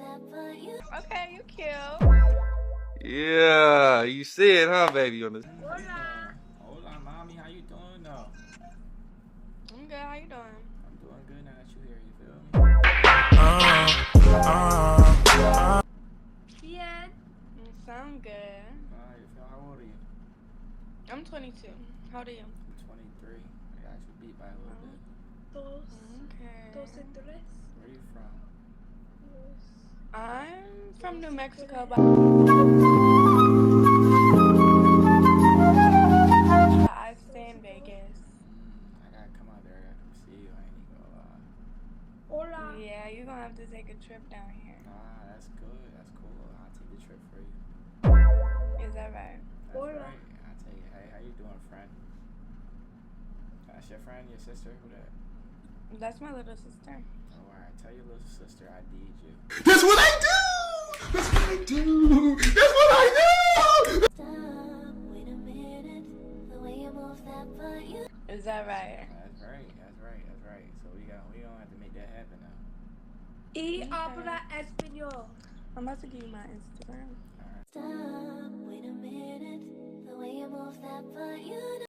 Okay, you cute. Yeah, you see it, huh, baby? On this. Hola. Hola, mommy. How you doing, though? I'm good. How you doing? I'm doing good now that you here. You feel me? Bien. You sound good. You feel? How old are you? I'm 22. How old are you? I'm 23. I got you beat by a little bit. Dos. Okay. Dos y tres. Where you from? Dos. I'm from New Mexico, but I stay in Vegas. I gotta come out there. I gotta come see you. I ain't even gonna lie. Hola. Yeah, you're gonna have to take a trip down here. Nah, that's good. That's cool. I'll take the trip for you. Is that right? That's Hola. right. I'll tell you. Hey, how you doing, friend? That's your friend, your sister? Who that? That's my little sister. Oh, alright. Tell your little sister I need you. That's what I do. That's what I do. That's what I do. Is that right? That's right. That's right. That's right. So we gonna have to make that happen now. Y habla español. I'm about to give you my Instagram. Alright. Stop, wait a minute. The way you move that butt, you